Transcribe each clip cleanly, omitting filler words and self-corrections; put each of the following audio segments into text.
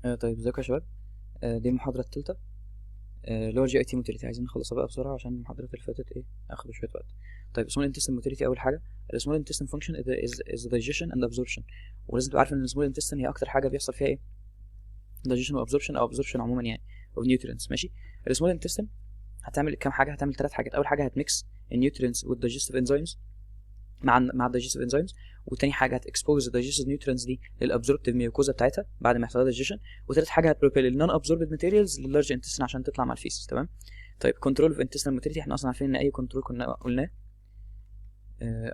طيب ازيكم يا شباب. دي المحاضرة التالتة، اللي هو GIT موتيليتي. عايزين نخلصها بقى بسرعة عشان المحاضرات اللي فاتت اخدوا شوية وقت. طيب small intestine موتيليتي، أول حاجة ال small intestine function is digestion and absorption. ولازم تبقى عارف إن ال small intestine هي أكتر حاجة بيحصل فيها digestion و absorption أو absorption عموما يعني of nutrients. ماشي. ال small intestine هتعمل كام حاجة؟ هتعمل 3 حاجات. أول حاجة هتميكس النيوترينتس والdigestive enzymes مع الدايجستيف انزيمز. وتاني حاجه هتكسبوز الدايجستيف نيوترينز دي للابزوربتيف ميوكوزا بتاعتها بعد ما يحصل لها دايجيشن. وتالت حاجه هتبروبيل النون ابزوربد ماتيريالز لللارج انتستين عشان تطلع مع الفيسز. تمام. طيب كنترول اوف انتستينال موتيليتي، احنا اصلا عارفين ان اي كنترول كنا قلناه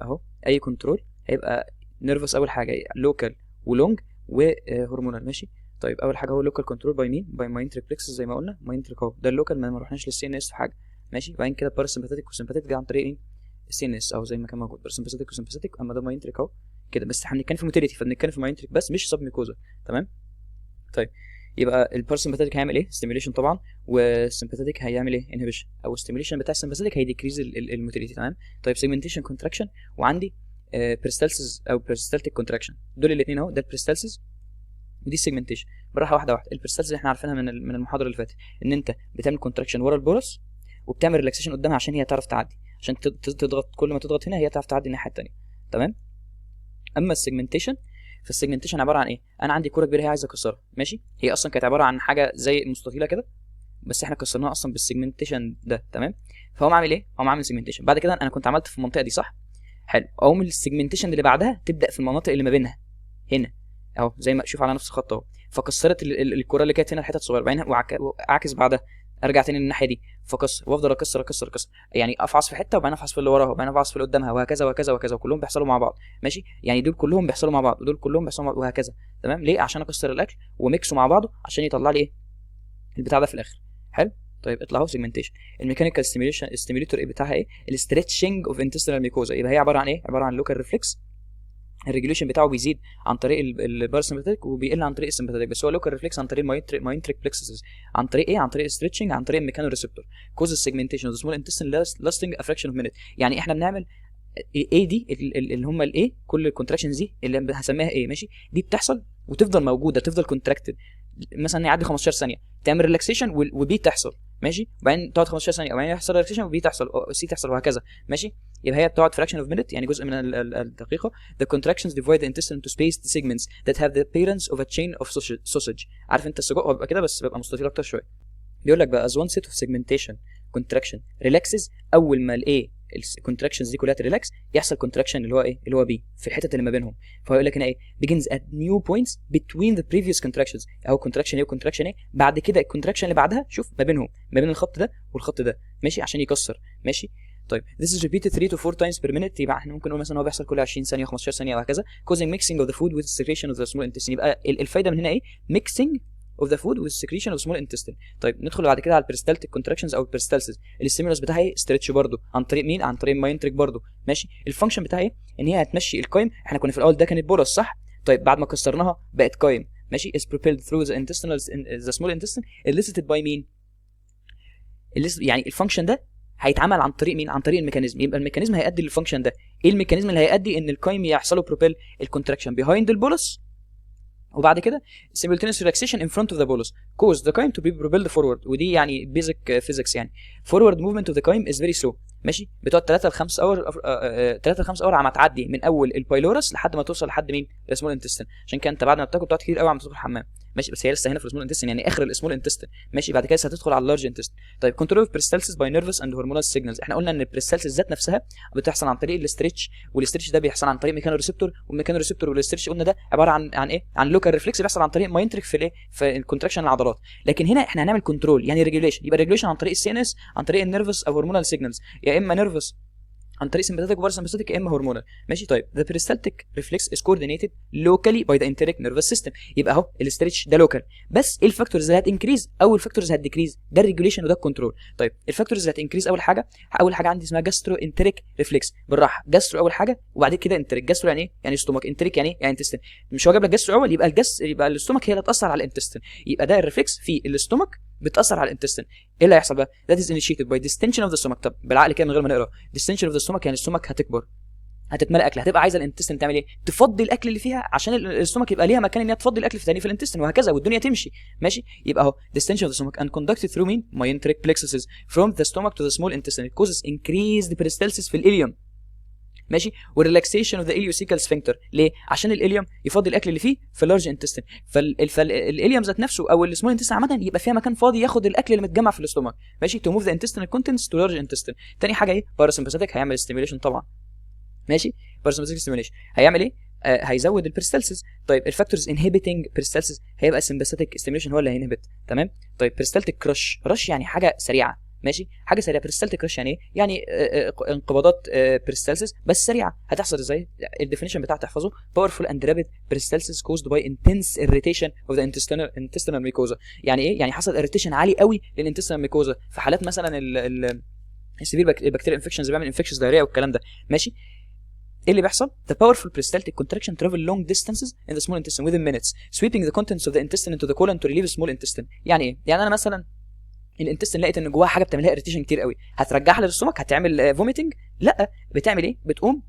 اهو. اي كنترول هيبقى نيرفس اول حاجه لوكال ولونج وهرمونال. ماشي. طيب اول حاجه هو لوكال كنترول باي مين؟ باي ماينتريك بلكسس زي ما قلنا. ماينتريك اهو ده اللوكال، ما رحناش للسي ان اس في حاجه. ماشي. وبعدين كده باراسمباتيك والسمباتيك دي عن طريق ايه؟ السي ان اس او زي ما كان موجود باراسمباتيك وسمباتيك. اما ده ماينتريك اهو كده، بس احنا بنتكلم في موتيليتي فبنتكلم في ماينتريك بس مش سب ميكوزا. تمام. طيب يبقى الباراسمباتيك هيعمل ايه؟ ستيميوليشن طبعا، والسمباتيك هيعمل ايه؟ انهبيشن. او ستيميوليشن بتاع السمباتيك هيديكريز الموتيليتي. تمام. طيب سيجمنتيشن كونتراكشن، وعندي بريستالسيس او بريستالتيك كونتراكشن. دول الاثنين اهو، ده البريستالسيس ودي السيجمنتيشن. بالراحه واحده واحده. البريستالسيس احنا عارفينها من المحاضره اللي فاتت، ان انت بتعمل كونتراكشن ورا البورس وبتعمل ريلاكسيشن قدامها عشان هي تعرف تعدي، عشان تضغط. كل ما تضغط هنا هي تعرف تعدي الناحيه الثانيه. تمام. اما السيجمنتيشن، فالسيجمنتيشن عباره عن ايه؟ انا عندي كوره كبيره هي عايز اكسرها. ماشي. هي اصلا كانت عباره عن حاجه زي مستطيله كده، بس احنا كسرناها اصلا بالسيجمنتيشن ده. تمام. فهو عامل ايه؟ هو عامل سيجمنتيشن. بعد كده انا كنت عملت في المنطقه دي صح؟ حلو. اقوم السيجمنتيشن اللي بعدها تبدا في المناطق اللي ما بينها هنا اهو، زي ما اشوف على نفس الخط اهو. فكسرت الكره اللي كانت هنا لحتت صغيره، بعدين واعكس بعدها ارجع تاني للناحيه دي فكسر، وافضل اكسر اكسر اكسر، يعني افعص في حته وبعدين افعص في اللي وراها وبعدين افعص في اللي قدامها، وهكذا وهكذا وهكذا، وكلهم بيحصلوا مع بعض. ماشي. يعني دول كلهم بيحصلوا مع بعض ودول كلهم بيحصلوا مع بعض وهكذا. تمام. ليه؟ عشان اكسر الاكل وميكسه مع بعضه عشان يطلع لي ايه؟ البتاع ده في الاخر. حلو. طيب اطلع اهو سيجمنتيشن. الميكانيكال ستيميوليتور بتاعها ايه؟ الاستريتشنج اوف انتستينال ميكوزا. يبقى هي عباره عن ايه؟ عباره عن لوكال ريفلكس. الريجوليشن بتاعه بيزيد عن طريق الباراسمباتيك وبيقل عن طريق السمباتيك، بس هو لوكال ريفلكس عن طريق الماينتريك بلكسس. عن طريق ايه؟ عن طريق الستريتشنج، عن طريق الميكانو ريسبتور. كوز السيجمنتيشن اوف سمول انتستين لاستنج افراكشن اوف مينيت. يعني احنا بنعمل ايه دي اللي هم الايه، كل الكونتراكشنز دي اللي هسميها ايه. ماشي. دي بتحصل وتفضل موجوده، تفضل كونتراكتد. مثلا يعدي 15 ثانيه تعمل ريلاكسيشن وبي تحصل. ماشي. وبعدين تقعد 15 ثانيه وبعدين يحصل ريلاكسيشن وبي تحصل سي تحصل وهكذا. ماشي. يبقى هي بتقعد fraction of minute، يعني جزء من الدقيقه. The contractions divide the intestine into spaced segments that have the appearance of a chain of sausage. عارف انت السجق هو بيبقى كده بس بيبقى مستطيل اكتر شويه. بيقول لك بقى as one set of segmentation contraction relaxes، اول ما الايه الكونتراكشنز دي كلها تريلاكس يحصل كونتراكشن اللي هو ايه؟ اللي هو بي في الحتت اللي ما بينهم. فهو يقول لك هنا ايه؟ begins at new points between the previous contractions. اهو كونتراكشن ايه وكونتراكشن ايه، بعد كده الكونتراكشن اللي بعدها شوف ما بينهم، ما بين الخط ده والخط ده. ماشي. عشان يكسر. ماشي. طيب this is repeated 3 to 4 times per minute. يبقى احنا ممكن نقول مثلا هو بيحصل كل 20 ثانيه 15 ثانيه وهكذا. causing mixing of the food with secretion of the small intestine. يبقى الفايده من هنا ايه؟ mixing of the food with secretion of small intestine. طيب ندخل بعد كده على البريستالتيك كونتراكشنز او البريستالسيس. الستيمولس بتاعها ايه؟ ستريتش برضو عن طريق مين؟ عن طريق الماينتريك برضو. ماشي. الفانكشن بتاعها ايه؟ ان هي هتمشي القايم. احنا كنا في الاول ده كانت بورس صح؟ طيب بعد ما كسرناها بقت قايم. ماشي. is propelled through the intestinal the small intestine elicited by مين؟ يعني الفانكشن ده هيتعمل عن طريق مين؟ عن طريق الميكانيزم. يبقى الميكانيزم هيؤدي للفانكشن ده. ايه الميكانيزم اللي هيؤدي ان القايم يحصل له بروبيل الكونتراكشن behind البولس، وبعد كده simultaneous relaxation in front of the bolus cause the chyme to be propelled forward. ودي يعني basic physics يعني. forward movement of the chyme is very slow. ماشي. بتقعد 3 ل 5 اور 3 ل 5 اور عم تعدي من اول البايلورس لحد ما توصل لحد مين؟ السمول انتستين. عشان كده انت بعد ما بتاكل بتقعد كتير قوي عم تدخل الحمام. ماشي. بس هي لسه هنا في السمول انتستين، يعني اخر السمول انتستين. ماشي. بعد كده هتدخل على اللارج انتستين. طيب كنترول اوف بريستالسيس باي نيرفس اند هرمونال سيجنالز. احنا قلنا ان البريستالسيس ذات نفسها بتحصل عن طريق الاستريتش، والاستريتش ده بيحصل عن طريق ميكانو ريسبتور، والميكانو ريسبتور والاستريتش قلنا ده عباره عن ايه؟ عن لوكال ريفلكس بيحصل عن طريق ماينتريك في الايه؟ في الكونتراكشن العضلات. لكن هنا احنا هنعمل كنترول يعني ريجوليشن. يبقى ريجوليشن عن طريق السي ان اس، عن طريق النيرفس او هرمونال سيجنالز، يا اما نيرفس عن طريق سمباثيك وباراسمباثيك، يا اما هرمونال. ماشي. طيب the peristaltic reflex is coordinated locally by the enteric nervous system. يبقى اهو الاستريتش ده لوكال، بس ايه الفاكتورز اللي هتنكريز او الفاكتورز هتديكريز؟ ده الريجوليشن وده الكنترول. طيب الفاكتورز اللي هتنكريز اول حاجه عندي اسمها جاسترو انتريك ريفلكس. بالراحه، جاسترو اول حاجه وبعد كده انتريك. جاسترو يعني ايه؟ يعني ستومك. انتريك يعني ايه؟ يعني انتستين. مش هو جايب لك جاسترو اول، يبقى الاستومك هي اللي هتاثر على الانتستين. يبقى ده الريفلكس في الاستومك بتاثر على الانتستين. ايه اللي هيحصل بقى؟ that is initiated by distension of the stomach. طب بالعقل كده من غير ما نقرا، distension of the stomach يعني السtomach هتكبر. هتتملى اكل، هتبقى عايزه الانتستين تعمل ايه؟ تفضي الاكل اللي فيها عشان الاستومك يبقى ليها مكان ان هي تفضي الاكل في تاني في الانتستين، وهكذا والدنيا تمشي ماشي. يبقى اهو distension of the stomach and conducted through mean myenteric plexuses from the stomach to the small intestine it causes increased peristalsis في الاليوم ماشي، والريلاكسيشن اوف ذا اليوسيكال سفنكتر. ليه؟ عشان الاليوم يفضي الاكل اللي فيه في اللارج انتستين، فالاليوم ذات نفسه او السمول انتستين عامه يبقى فيها مكان فاضي ياخد الاكل اللي متجمع في الاستومك ماشي. تو موف ذا انتستينال كونتنتس تو لارج انتستين. تاني حاجه ايه؟ باراسمباثيك هيعمل ستيميوليشن طبعا ماشي. باراسمباثيك ستيميوليشن هيعمل ايه؟ هيزود البريستالسيس. طيب الفاكتورز انهبيتنج بريستالسيس هيبقى السمباثيك ستيميوليشن هو اللي هينهبت تمام. طيب بريستالتيك كراش، رش يعني حاجه سريعه ماشي، حاجه سريعه. بريستالتيك كراش يعني ايه؟ يعني انقباضات بريستالسيس بس سريعه. هتحصل ازاي؟ الديفينيشن بتاعها تحفظه: powerful and rapid peristalsis caused by intense irritation of the intestinal mucosa. يعني ايه؟ يعني حصل irritation عالي قوي للانتستينال ميكوزا في حالات مثلا السيفير بكتيريا انفكشنز، بيعمل انفكشنز دايريه والكلام ده ماشي. ايه اللي بيحصل؟ The powerful peristaltic contraction travel long distances in the small intestine within minutes, sweeping the contents of the intestine into the colon to relieve the small intestine. يعني ايه؟ يعني انا مثلا الانتستين لقيت ان جواها حاجه بتعملها اريتيشن كتير قوي، هترجعها للسtomach هتعمل فوميتنج؟ لا، بتعمل ايه؟ بتقوم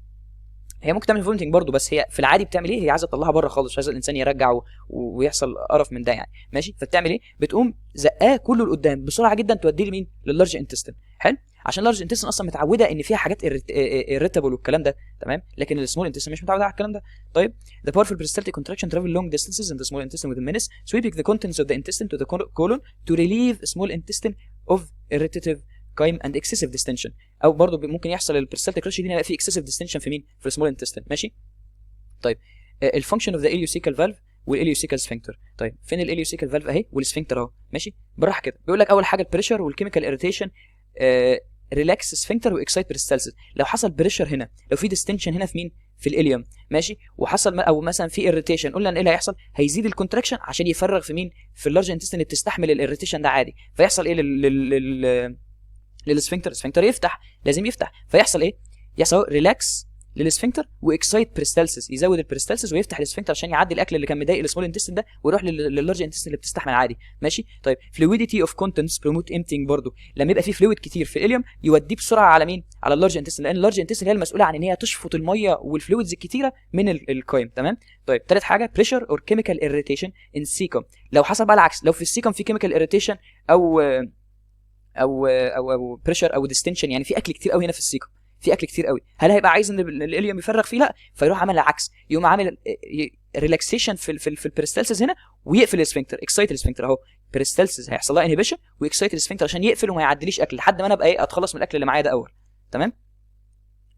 هي ممكن تعمل فوميتنج برضه، بس هي في العادي بتعمل ايه؟ هي عايزه تطلعها بره خالص، مش عايزه الانسان يرجع ويحصل قرف من ده يعني ماشي. فبتعمل ايه؟ بتقوم زقاه كله لقدام بسرعه جدا، توديه لمين؟ لللارج انتستين. حلو، عشان اللارج انتستين اصلا متعوده ان فيها حاجات irritable والكلام ده تمام، لكن السمول انتستين مش متعوده على الكلام ده. طيب the powerful peristaltic contraction travel long distances in the small intestine within minutes, sweeping the contents of the intestine to the colon to relieve small intestine of irritative كايم اند اكسسيف ديستنشن. او برضه ممكن يحصل البريستالتيك رش دي يبقى في اكسسيف ديستنشن في مين؟ في السمول انتستين ماشي. طيب الفانكشن اوف ذا اليوسيكال فالف والاليوسيكال سفنكتر. طيب فين الاليوسيكال فالف اهي والسفنكتر اهو ماشي. بالراحه كده بيقول لك اول حاجه البريشر والكيميكال اريتيشن ريلاكس سفنكتر واكسايت بريستالسيس. لو حصل بريشر هنا، لو في ديستنشن هنا في مين؟ في الاليوم ماشي، وحصل او مثلا في اريتيشن، قلنا ان ايه اللي هيحصل؟ هيزيد الكونتراكشن عشان يفرغ في مين؟ في اللارج انتستين اللي بتستحمل الاريتيشن ده عادي. فيحصل ايه للسفنكتر؟ السفنكتر يفتح، لازم يفتح. فيحصل ايه؟ يحصل ريلاكس للسفنكتر واكسايت بريستالسيس، يزود البريستالسيس ويفتح السفنكتر عشان يعدي الاكل اللي كان مضايق السمول انتستين ده ويروح لللارج انتستين اللي بتستحمل عادي ماشي. طيب فلويديتي اوف كونتنتس بروموت امتينج، برضو لما يبقى في فلويد كتير في الاليوم يوديه بسرعه على مين؟ على اللارج انتستين، لان اللارج انتستين هي المسؤوله عن ان هي تشفط الميه والفلويدز الكتيره من القيم تمام. طيب ثالث حاجه بريشر اور كيميكال اريتيشن ان سيكم. لو حصل بقى العكس، لو في السيكم في كيميكال اريتيشن او بريشر او ديستنشن، يعني في اكل كتير قوي هنا في السيكم، في اكل كتير قوي، هل هيبقى عايز ان الاليوم يفرغ فيه؟ لا، فيروح عامل العكس، يقوم عامل ريلاكسيشن في البريستالسيس هنا ويقفل السفنكتر، اكسايت السفنكتر اهو. بريستالسيس هيحصل لها انهبيشن واكسايت السفنكتر عشان يقفل وما يعديليش اكل لحد ما انا ابقى ايه؟ اتخلص من الاكل اللي معايا ده اول تمام.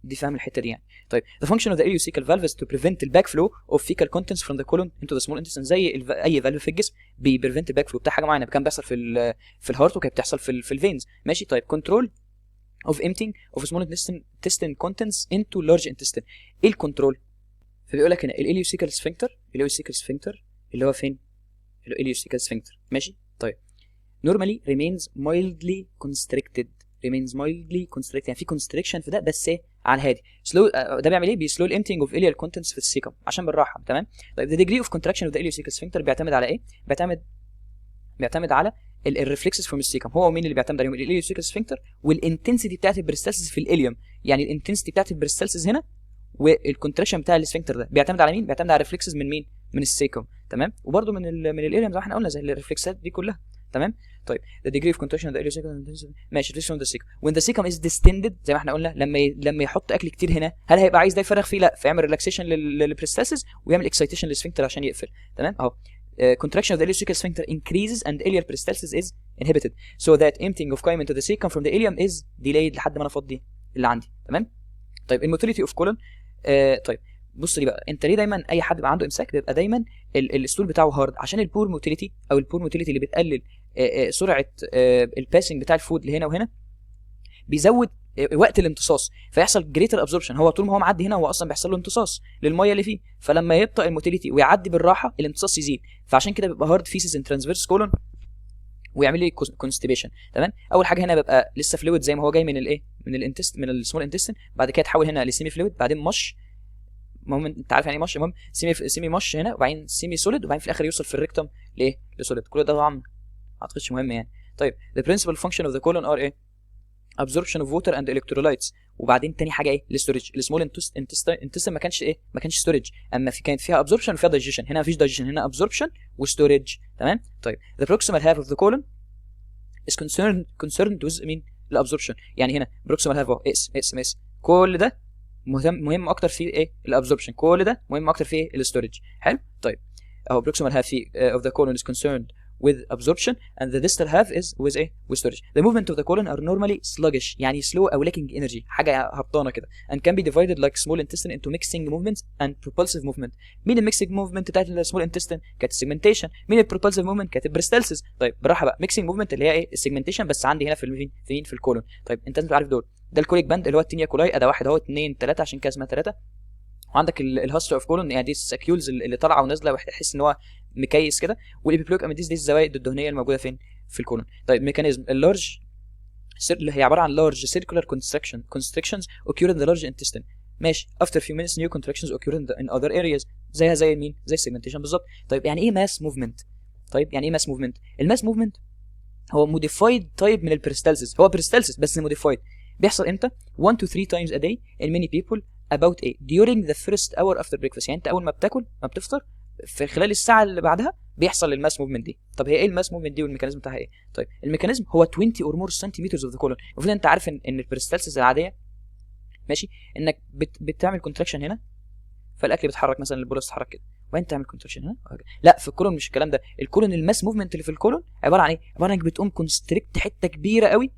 دي فاهم الحته دي يعني. طيب the function of the ileocecal valve is to prevent the backflow of fecal contents from the colon into the small intestine. زي اي فالف في الجسم بيبريفنت الباك فلو بتاع حاجه معينه كان بيحصل في الهارت وكانت بتحصل في الفينز ماشي. طيب control of emptying of small intestine contents into large intestine. ايه الكنترول؟ فبيقول لك هنا الاليوسيكال سفنكتر، الاليوسيكال سفنكتر اللي هو فين؟ الاليوسيكال سفنكتر ماشي. طيب normally remains mildly constricted يعني في constriction في ده بس ايه؟ على الهادي. سلو ده بيعمل ايه؟ بيسلو الامتينج اوف اليال كونتنتس في السيكم عشان بالراحه تمام. طيب the degree of contraction of the ileocecal sphincter بيعتمد على ايه؟ بيعتمد على الريفلكسز فروم السيكم. هو مين اللي بيعتمد عليهم؟ الاليوسيكال سفنكتر والانتنسيتي بتاعت البريستالسيس في الاليوم. يعني الانتنسيتي بتاعت البريستالسيس هنا والكونتراكشن بتاع السفنكتر ده بيعتمد على مين؟ بيعتمد على الريفلكسز من مين؟ من السيكم تمام، وبرده من الاليوم زي ما احنا قلنا، زي الريفلكسات دي كلها تمام. طيب the degree of contraction of the ileocecal ماشي from the cecum. when the cecum is distended زي ما احنا قلنا، لما يحط اكل كتير هنا، هل هيبقى عايز ده يفرغ فيه؟ لا، فيعمل ريلاكسيشن للبريستالسيس ويعمل اكسايتيشن للسفنكتر عشان يقفل تمام اهو. contraction of the ileocecal sphincter increases and ileal peristalsis is inhibited so that emptying of chyme into the cecum from the ileum is delayed لحد ما انا افضي اللي عندي تمام. طيب الموتيليتي اوف كولون. طيب بص لي بقى، انت ليه دايما اي حد بيبقى عنده امساك بيبقى دايما الستول بتاعه هارد؟ عشان البور موتيليتي او البور موتيليتي اللي بتقلل سرعه الباسنج بتاع الفود لهنا وهنا، بيزود وقت الامتصاص، فيحصل جريتر ابزوربشن. هو طول ما هو معدي هنا هو اصلا بيحصل له امتصاص للميه اللي فيه، فلما يبطئ الموتيليتي ويعدي بالراحه الامتصاص يزيد، فعشان كده بيبقى هارد فيسز ان ترانسفيرس كولون ويعمل لي كونستيبيشن تمام. اول حاجه هنا بيبقى لسه فلويد زي ما هو جاي من الايه؟ من السمول انتستين، بعد كده تحول هنا لسيمي فلويد، بعدين مش، المهم انت عارف يعني ايه مش، المهم سيمي مش هنا، وبعدين سيمي سوليد، وبعدين في الاخر يوصل في الريكتوم لايه؟ لسوليد. كل ده طبعا ما اعتقدش مهم يعني. طيب the principal function of the colon are ايه؟ absorption of water and electrolytes وبعدين تاني حاجه ايه الاستورج. السمول انتستين ما كانش ايه ما كانش ستورج، اما كانت فيها ابزوربشن وفيها دايجيشن. هنا مفيش دايجيشن، هنا ابزوربشن وستورج. تمام. طيب the proximal half of the colon is concerned with مين الابزوربشن. يعني هنا proximal half اهو اس كل ده مهم اكتر في ايه الابزوربشن، كل ده مهم اكتر في ايه الاستورج. حلو. طيب اهو proximal half of the colon is concerned with absorption and the distal half is with ايه with storage. The movement of the colon are normally sluggish يعني slow او lacking energy، حاجه هبطانه كده. and can be divided like small intestine into mixing movements and propulsive movement. مين الميكسنج موفمنت بتاعت السمول انتستين؟ كانت السيجمنتيشن. مين البروبulsive موفمنت؟ كانت البريستالسيس. طيب بالراحه بقى، ميكسنج موفمنت اللي هي ايه السيجمنتيشن، بس عندي هنا في الكولون. طيب انت لازم تعرف دول. ده الكوليك باند اللي هو التينيا كولاي، اداه واحد اهو 2 3 عشان كده اسمها 3. وعندك الهاستر اوف كولون يعني دي الساكيولز اللي طالعه ونازله وتحس ان هو مكيس كده. والابيبلويك اميديز دي الزوايد الدهنيه الموجوده فين في الكولون. طيب ميكانيزم اللارج اللي هي عباره عن large circular constrictions occur in the large intestine. ماشي. after few minutes new contractions occur in other areas. زيها زي مين؟ زي السيجمنتيشن بالظبط. طيب يعني ايه ماس موفمنت؟ طيب يعني ايه ماس موفمنت؟ الماس موفمنت هو موديفايد تايب من البريستالسيس، هو بريستالسيس بس موديفايد. بيحصل امتى؟ 1 to 3 times a day in many people about ايه during the first hour after breakfast. يعني انت اول ما بتفطر في خلال الساعه اللي بعدها بيحصل الماس موفمنت دي. طب هي ايه الماس موفمنت دي والميكانيزم بتاعها ايه؟ طيب الميكانيزم هو 20 or more centimeters of the colon. المفروض انت عارف ان البريستالسيس العاديه ماشي انك بتعمل كونتراكشن هنا فالاكل بيتحرك، مثلا البولس تتحرك كده وانت تعمل كونتراكشن هنا. لا في الكولون مش الكلام ده. الكولون الماس موفمنت اللي في الكولون عباره عن ايه؟ عباره عن انك بتقوم كونستريكت حته كبيره قوي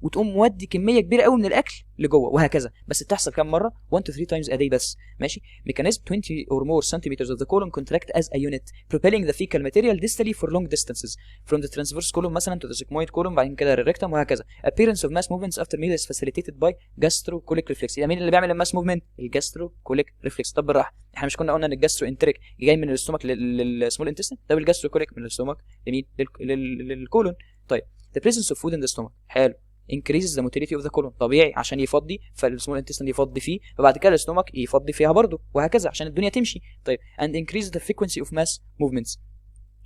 وتقوم مودي كميه كبيره قوي من الاكل لجوه وهكذا. بس بتحصل كام مره؟ 1 to 3 times a day بس. ماشي. ميكانيزم 20 or more centimeters of the colon contract as a unit propelling the fecal material distally for long distances from the transverse colon مثلا to the sigmoid colon بعدين كده للريكتم وهكذا. appearance of mass movements after meal is facilitated by gastrocolic reflex. يعني مين اللي بيعمل الماس موفمنت؟ الجاستروكوليك ريفلكس. طب بالراحه، احنا مش كنا قلنا ان الجاسترو انتريك جاي من الاستومك للسمول انتستين؟ ده الجاستروكوليك من الاستومك لمين؟ للكولون. طيب the presence of food in the stomach حلو increases the motility of the colon. طبيعي عشان يفضي فالسمول انتستين يفضي فيه فبعد كده الاستومك يفضي فيها برضه وهكذا عشان الدنيا تمشي. طيب and increases the frequency of mass movements.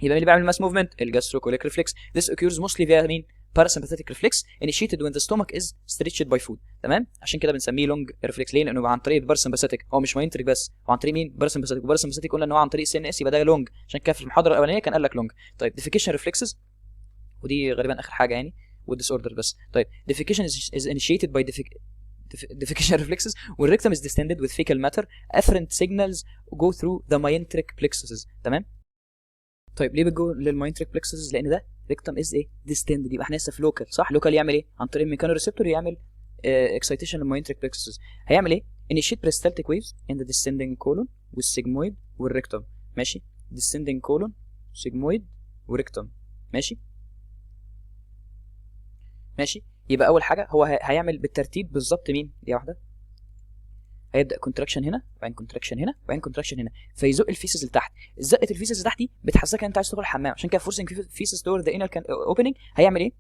يبقى مين اللي بيعمل mass movement؟ الجاستروكوليك ريفلكس. this occurs mostly via مين؟ parasympathetic reflex initiated when the stomach is stretched by food. تمام. عشان كده بنسميه لونج ريفلكس. ليه؟ لانه عن طريق الباراسمباثيك. هو مش ماينتريك بس، هو عن طريق مين؟ باراسمباثيك. وباراسمباثيك قلنا ان هو عن طريق سي ان اس، يبقى ده لونج. عشان كده في المحاضره الاولانيه كان قال لك لونج. طيب defecation reflexes ودي غالبا اخر حاجه يعني والديسوردر بس. طيب defecation is initiated by defecation reflexes والrectum is distended with fecal matter. afferent signals go through the myenteric plexuses. تمام. طيب ليه بتجو للماينتريك plexuses؟ لان ده rectum is ايه distended. يبقى احنا لسه في لوكال صح. لوكال يعمل ايه؟ عن طريق الميكانو ريسبتور يعمل excitation للماينتريك plexuses. هيعمل ايه؟ initiate peristaltic waves in the descending colon والsigmoid والrectum. ماشي. descending colon sigmoid والrectum. ماشي. ماشي. يبقى اول حاجه هو هيعمل بالترتيب بالظبط مين؟ دي واحده. هيبدا كونتراكشن هنا وبعدين كونتراكشن هنا وبعدين كونتراكشن هنا فيزق الفيسز لتحت. زقه الفيسز لتحت دي بتحسسك ان انت عايز تدخل الحمام. عشان كده فورسنج فيسز تور ذا انال اوبننج هيعمل ايه؟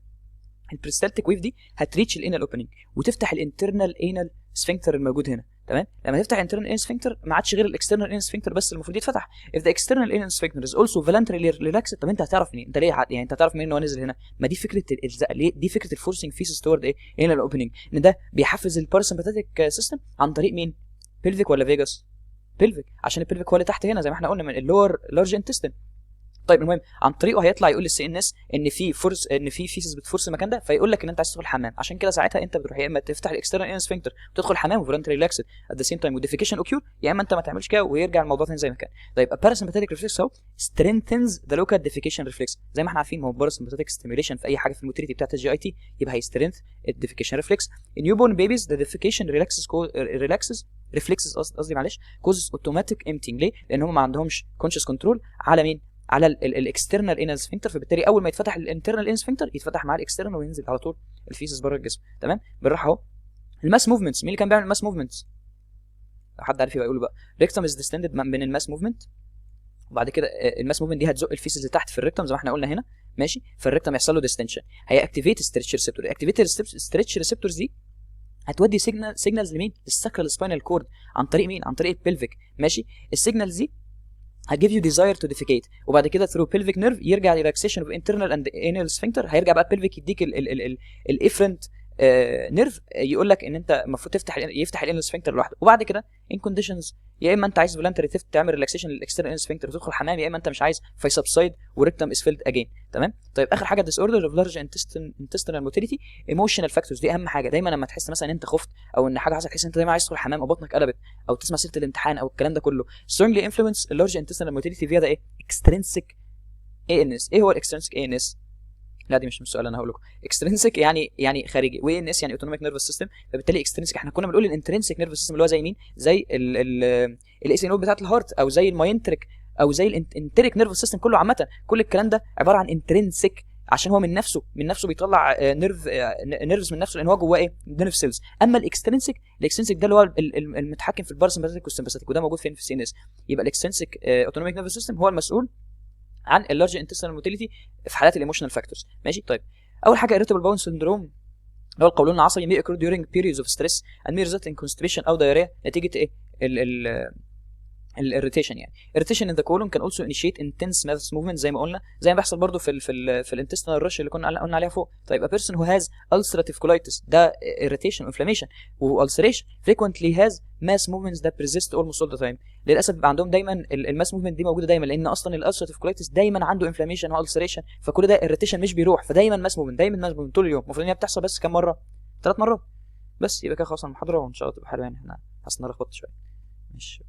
البريستالتيك ويف دي هتريتش الانال اوبننج وتفتح الانترنال انال سفنكتر الموجود هنا. تمام. لما تفتح الانترنال انال سفنكتر ما عادش غير الاكسترنال انال سفنكتر بس المفروض يتفتح. if the external anal sphincter is also voluntarily relaxed. طب انت هتعرف منين؟ انت ليه يعني انت هتعرف منين ان هو نزل هنا؟ ما دي فكره الزق. ليه؟ دي فكره الفورسنج فيسز تورد ايه؟ انال اوبننج. ان ده بيحفز الباراسمباثيك سيستم عن طريق مين؟ بلفيك ولا فيجاس؟ بلفيك. عشان البلفيك هو اللي تحت هنا زي ما احنا قلنا من اللور لارج انتستين. طيب المهم عن طريقه هيطلع يقول للسي ان اس ان في فرص ان في فيسز بتفرص المكان ده فيقول لك ان انت عايز تدخل الحمام. عشان كده ساعتها انت بتروح يا اما تفتح الاكسترنال انال سفنكتر وتدخل الحمام وفولنتري ريلاكسد ات ذا سيم تايم وديفيكيشن اوكيور، يا اما انت ما تعملش كده ويرجع الموضوع تاني زي ما كان. طيب الباراسمباثيك ريفلكس اهو strengthens the local defecation reflex. زي ما احنا عارفين ما هو الباراسمباثيك ستيميوليشن في اي حاجه في الموتيليتي بتاعت الجي اي تي يبقى هي strength الديفيكيشن ريفلكس. in newborn babies the defecation reflexes قصدي معلش causes automatic emptying. ليه؟ لان هم ما عندهمش conscious control على مين؟ على الاكسترنال انال سفنكتر. فبالتالي اول ما يتفتح الانترنال انال سفنكتر يتفتح مع الاكسترنال وينزل على طول الفيسز بره الجسم. تمام. بالراحه اهو. الماس موفمنتس مين اللي كان بيعمل الماس موفمنتس؟ لو حد عارف يبقى يقول بقى. ريكتم از ديستندد من الماس موفمنت وبعد كده الماس موفمنت دي هتزق الفيسز لتحت في الريكتم زي ما احنا قلنا هنا. ماشي. فالريكتم يحصل له ديستنشن هي اكتيفيت ستريتش ريسبتور. اكتيفيت ستريتش ريسبتورز دي هتودي سيجنالز لمين؟ للساكرال سباينال كورد عن طريق مين؟ عن طريق البلفيك. ماشي. السيجنالز دي هتجيف يو ديزاير تو ديفيكيت وبعد كده ثرو بلفيك نيرف يرجع ريلاكسيشن اوف انترنال اند انال سفنكتر. هيرجع بقى البلفيك يديك الافرنت نيرف يقول لك ان انت المفروض يفتح الانال سفنكتر لوحده، وبعد كده ان كونديشنز يا اما انت عايز فولنتري تعمل ريلاكسيشن للاكسترنال سفنكتر وتدخل حمام، يا اما انت مش عايز فيسبسايد وريكتم از فيلد اجين. تمام. طيب اخر حاجه ديس اوردر اوف لارج انتستينال موتيليتي. ايموشنال فاكتورز دي اهم حاجه. دايما لما تحس مثلا ان انت خفت او ان حاجه حصلت تحس ان انت دايما عايز تدخل الحمام او بطنك قلبت او تسمع سيره الامتحان او الكلام ده كله، strongly influence اللارج انتستينال موتيليتي فيها ده ايه؟ اكسترينسيك اي ان اس. ايه هو الاكسترينسيك اي ان اس؟ لا دي مش السؤال، انا هقول لكم. اكسترينسيك يعني خارجي، واي ان اس يعني اوتونوميك نيرفس سيستم. فبالتالي اكسترينسيك احنا كنا بنقول الانترنسيك نيرفس سيستم اللي هو زي مين؟ زي الاي سي نود بتاعت الهارت، او زي الماينتريك، او زي الانتريك نيرفس سيستم كله عامه. كل الكلام ده عباره عن انترنسيك عشان هو من نفسه بيطلع نيرفز من نفسه لان هو جواه ايه؟ نيرف سيلز. اما الاكسترنسيك ده اللي هو المتحكم في الباراسمباثيك والسمباثيك، وده موجود فين؟ في السي ان اس. يبقى الاكسترنسيك اوتونوميك نيرفس سيستم هو المسؤول عن اللارج انتستينال موتيليتي في حالات الايموشنال فاكتورز. ماشي. طيب اول حاجه irritable bowel syndrome اللي هو القولون العصبي may occur during periods of stress and may result in constipation او diarrhea نتيجه ايه؟ الاريتيشن يعني. irritation in the colon can also initiate intense mouth movement زي ما بيحصل برضو في الانتستينال رش اللي قلنا عليها فوق. طيب a person who has ulcerative colitis ده irritation inflammation و ulceration frequently has mass movements that persist almost all the time. للاسف بيبقى عندهم دايما الماس موفمنت دي موجوده دايما، لان اصلا الالسراتيف كولايتس دايما عنده انفلاميشن والسريشن، فكل ده irritation مش بيروح، فدايما ماس موفمنت، دايما ماس موفمنت طول اليوم. المفروض ان هي بتحصل بس كام مره؟ 3 مرات بس. يبقى كده خلاص المحاضره، وان شاء الله تبقى حلوه يعني. احنا حاسس ان انا لخبطت شويه. مش